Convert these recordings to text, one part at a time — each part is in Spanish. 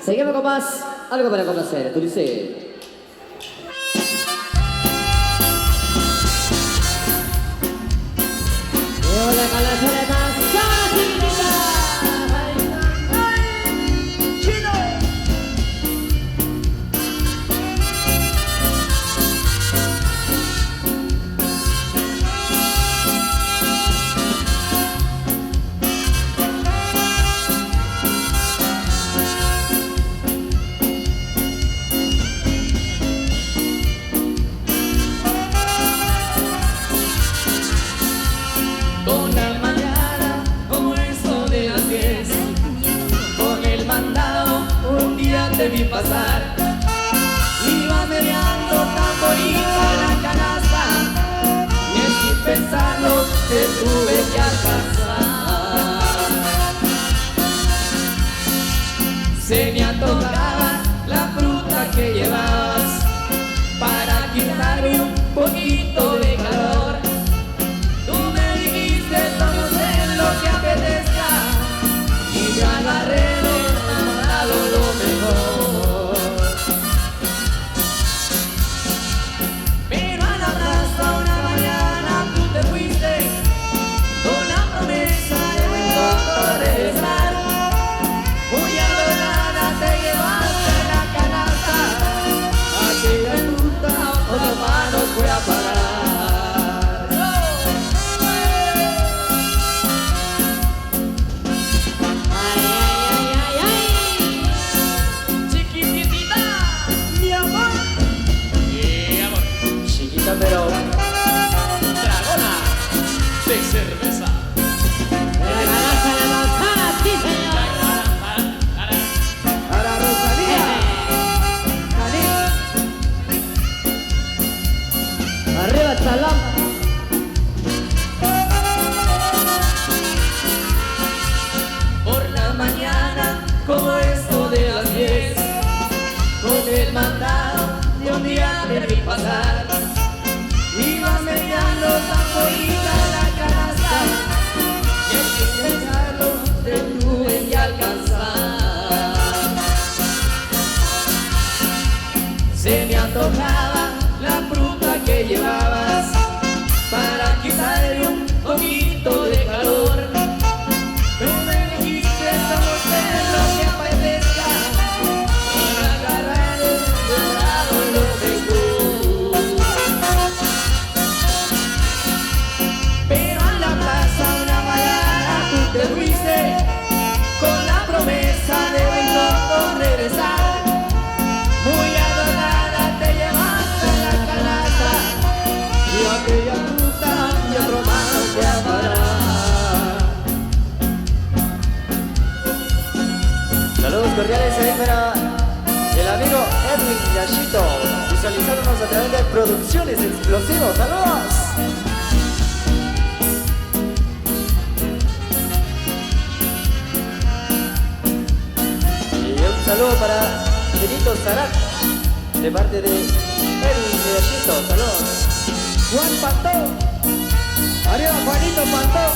Seguimos con más, algo para complacer, tú dices. Hola, con las orejas, te vi pasar, iba meneando tan bonita la canasta, y sin pensarlo te tuve que alcanzar. Se me antojaba la fruta que llevabas para quitarme un poquito de calor. Tú me dijiste todo sé lo que apetezca y me agarré lo mejor. Pero a la plaza una mañana tú te fuiste con la promesa de pronto regresar. Muy adorada te llevaste la canasta, aquella fruta otra mano fue a parar. Pero dragona de cerveza. la ganancia de la manzana, sí señor. Para Rosalía. Arriba Chalán. Por la mañana, como esto de las 10, con el mandado de un día te vi pasar. Ibas mediando tan bonita la canasta, y sin pensarlo te tuve que alcanzar. Se me antojaba la fruta que llevabas para quitarle un poquito de calor. Tú me dijiste solo sé lo que apetezca para agarrar el dorado lo mejor. Pero a la plaza una mañana tú te fuiste con la promesa de pronto regresar. Muy adorada te llevaste la canasta y aquella fruta y otro mano fue a parar. Saludos cordiales ahí para el amigo Edwin Yashito, visualizándonos a través de Producciones Explosivos. ¡Saludos! Un saludo para Benito Zarat, de parte de Edwin Yashito. Saludos. Juan Pantón. Arriba Juanito Pantón.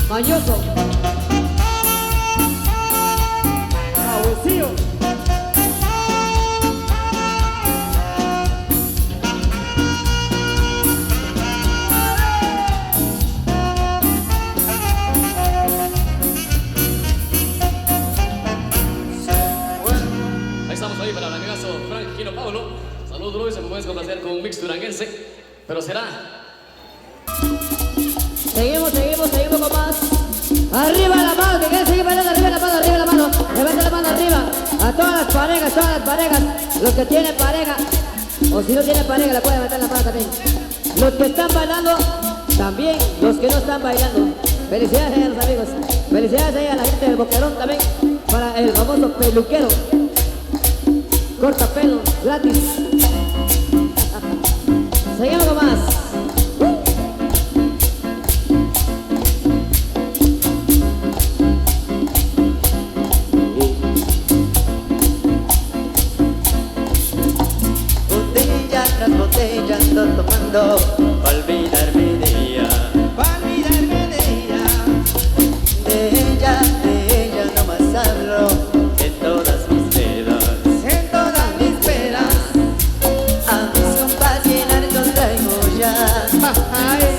Mañoso. Abuecillo. estamos ahí para el amigazo Frank Gino Pablo. Saludos, Luis, me puedes complacer con un mix duranguense, pero será. Seguimos con más. Arriba la mano, que quieren seguir bailando, arriba la mano, levanta la mano arriba. A todas las parejas, los que tienen pareja, o si no tienen pareja, la pueden meter la mano también. Los que están bailando, también los que no están bailando. Felicidades a los amigos, felicidades ahí a la gente del Boquerón también, para el famoso peluquero. Corta pelo, gratis. Seguimos con más. Botella tras botella ando tomando, pa' olvidarme de ella, de ella no más hablo, en todas mis pedas, a mis compas bien hartos traigo ya,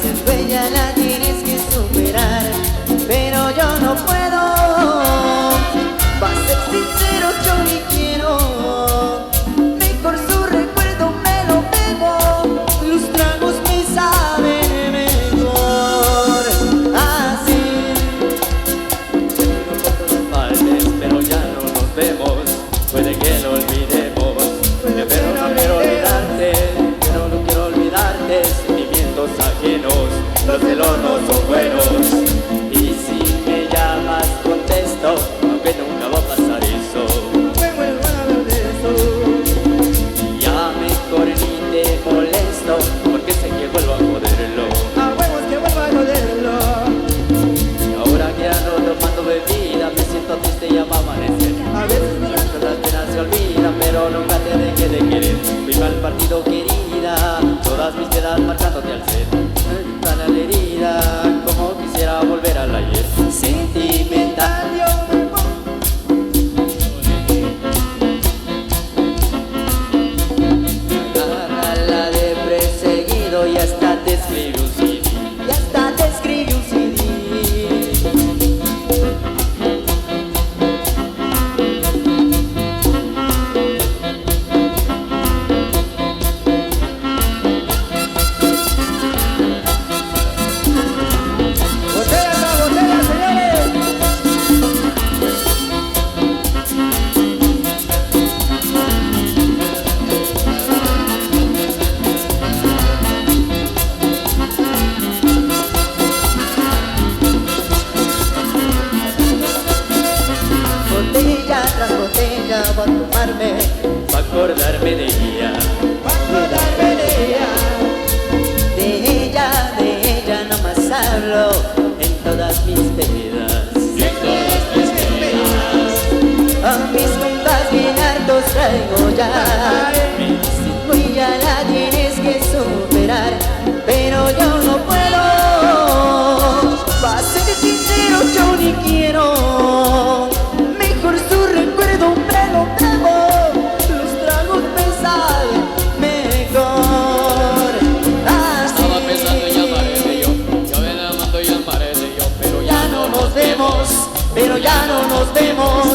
sin huella la tienes que superar, pero yo no puedo, pa' ser sincero yo ni quiero, mejor su recuerdo me lo bebo, los tragos me saben mejor, así. Pero ya no nos vemos, puede que lo olvidemos, pero no quiero olvidarte, pero no quiero olvidarte, sentimientos ajenos, los celos no son buenos, y si me llamas contesto, aunque nunca va a pasar eso, ya mejor ni te molesto, porque sé que vuelvo a joderlo, y ahora que ando tomando bebida, me siento triste y ya va a amanecer. A veces las penas se olvidan, pero nunca te dejé de querer. Fui mal partido, querida, todas mis pedas marcándote al ser. Tan a la herida, como quisiera volver al ayer. Sentimental, yo me la de perseguido y hasta te escribí un CD. Botella tras botella voy a tomarme, pa' acordarme de ella, de ella no más hablo, en todas mis pedas, a mis compas bien hartos traigo ya, sin huella la tienes que superar, pero yo no puedo, pa' ser sincero yo ni quiero, mejor su recuerdo me lo bebo, los tragos me saben mejor, así. Estaba pensando en llamaré yo ven amando llamaré yo, pero Ya no nos vemos, pero ya no nos vemos,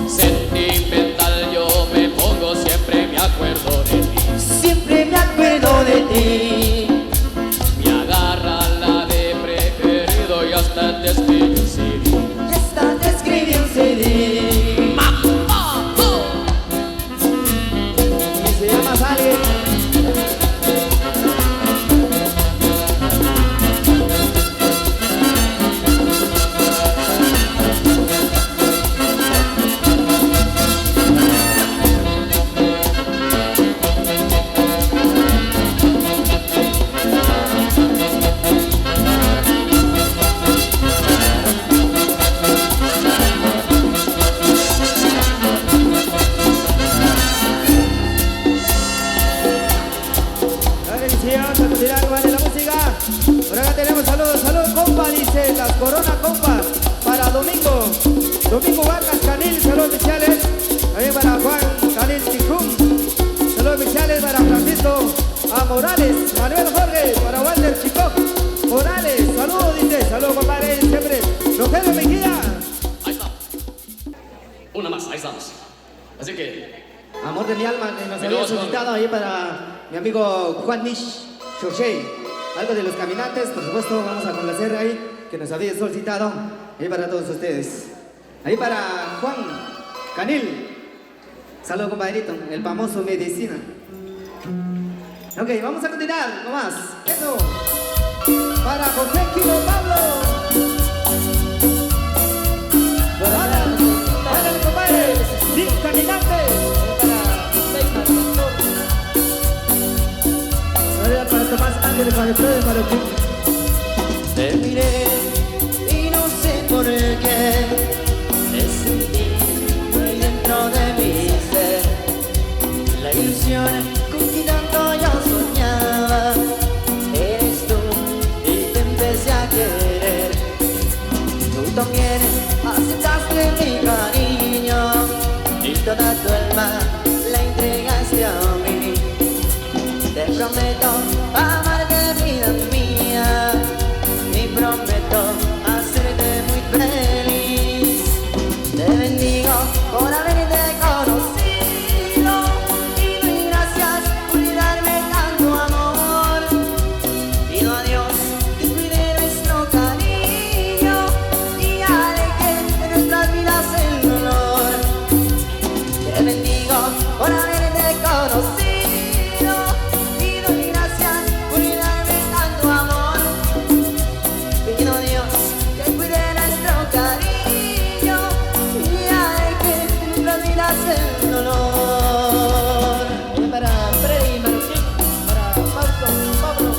sentimental yo me pongo, siempre me acuerdo de ti. siempre me acuerdo de ti. Me agarra la de preferido y hasta te escribí un CD. Ya está, te escribí un CD. Y se llama Sally. Vamos a continuar con la música. Por acá tenemos saludos, compa, dice las Corona compa, para Domingo Vargas Canil, saludos especiales, también para Juan Canil Ticum, saludos especiales para Francisco A. Morales, Manuel Jorge, para Walter Chico Morales, saludos, dice, saludos compadre, siempre, Rogelio Mejía. Ahí está. Una más, ahí estamos. Así que Amor de mi alma, que nos Pero había vos, solicitado ahí para mi amigo Juan Nish Chorche. Algo de los caminantes, por supuesto, vamos a complacer ahí, que nos había solicitado. Ahí para todos ustedes. Ahí para Juan Canil. Saludos, compadrito, el famoso Medicina. Ok, vamos a continuar, nomás. Eso. Para José Kilo Pablo. Háganle, compadre. Digo, caminante. Para Tomás Ángeles, para Alfredo, para ti. Te miré Y no sé por qué te sentí muy dentro de mi ser. La ilusión con que tanto yo soñaba eres tú y te empecé a querer. Tú también aceptaste mi cariño y toda tu alma la entregaste a mí. Te prometo amarte, vida mía, y prometo hacerte muy feliz. Te bendigo por haberte conocido y doy gracias por darme tanto amor. Pido a Dios que cuide nuestro cariño y aleje de nuestras vidas el dolor. Te bendigo por haberte conocido. El dolor. Para Freddy Martín, para Pablo,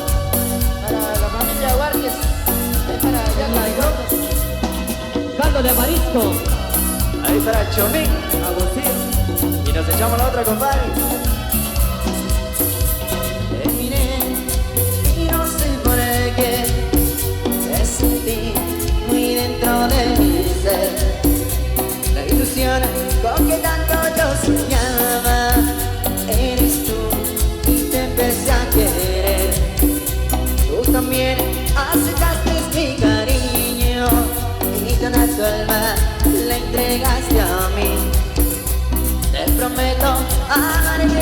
para la familia Guardias, para Yanga y Grocos, Caldo de marisco. ahí para Chomín, Agustín, y nos echamos la otra, compadre. Terminé y no sé por qué te sentí muy dentro de mi ser. La ilusión con que tanto yo soñaba eres tú y te empecé a querer. Tú también aceptaste mi cariño y toda tu alma la entregaste a mí. Te prometo amarte,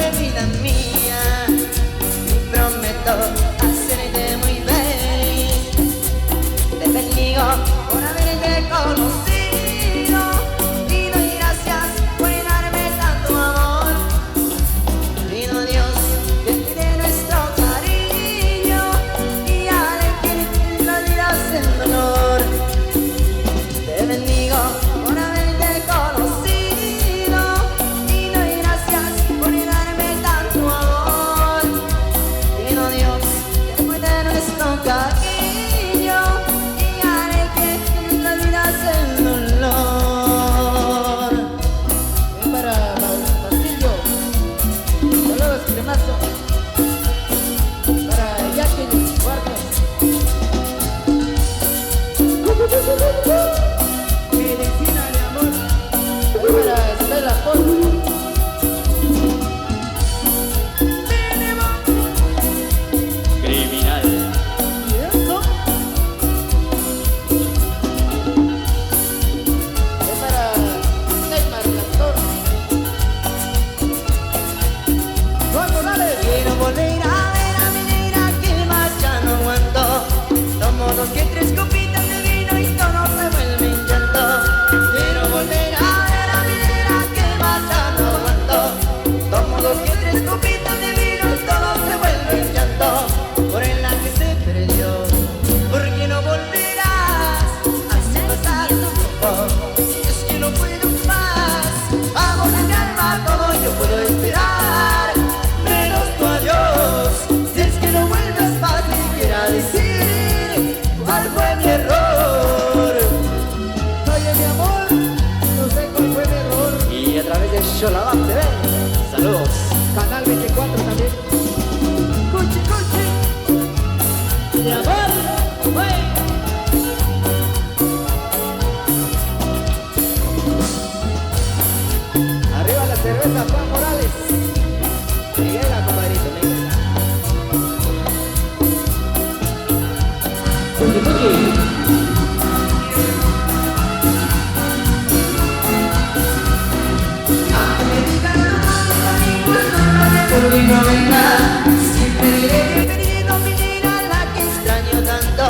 por mí no venga. Siempre diré que he perdido mi vida, la que extraño tanto.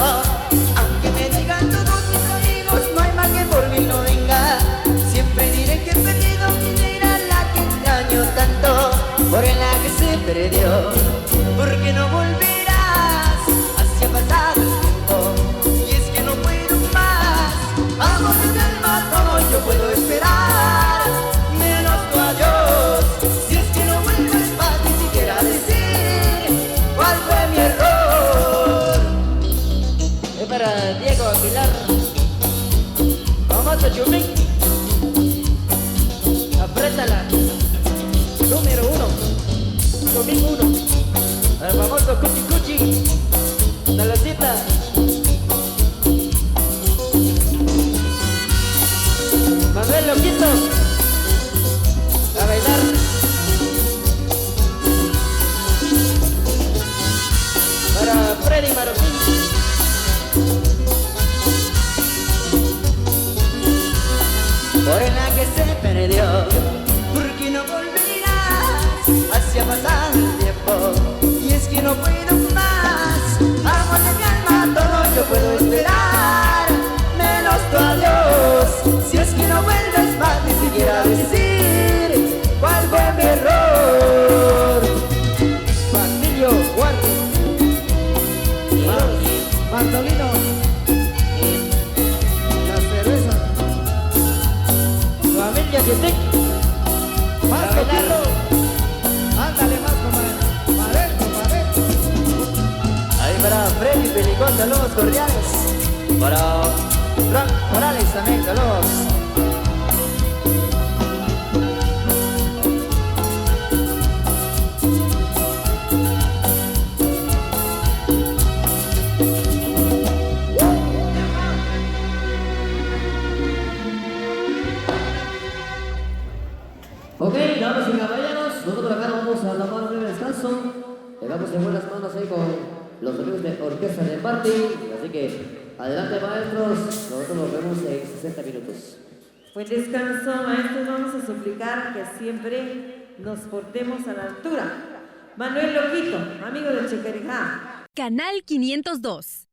Aunque me digan todos mis amigos, no hay más que por mí no venga. Siempre diré que he perdido mi vida, la que extraño tanto. Por la que se perdió, porque no volverás. Así ha pasado el tiempo, y es que no puedo más. Amor de alma, todo yo puedo esperar, menos tu adiós. Si es que no vuelves más, ni siquiera decir cuál fue mi error. Es para Diego Aguilar. Vamos a Chumín. Apriétala. Número 1. Chumín 1. El famoso Cuchi Cuchi. Saludcita. Manuel Loquito. A bailar. Para Freddy Marroquín. Por la que se perdió, porque no volverás. Así ha pasado el tiempo, y es que no puedo más. Amor de mi alma, todo yo puedo esperar, menos tu adiós. Si es que no vuelves más, ni siquiera decir cuál fue mi error. Basilio Guardia. Bartolino. La cerveza. Familia Yetec. Más Coquito. Ándale más, comadre. Pa' adentro, pa' adentro. Ahí para Freddy Pelicón, saludos cordiales. Para Frank Morales también, saludos. Ok, damas y caballeros, nosotros acá nos vamos a la mano de descanso. Dejamos en buenas manos ahí con los amigos de Orquesta de Party. Así que, adelante maestros, nosotros nos vemos en 60 minutos. Buen descanso, maestros. Vamos a suplicar que siempre nos portemos a la altura. Manuel Loquito, amigo de Checarijá. Canal 502.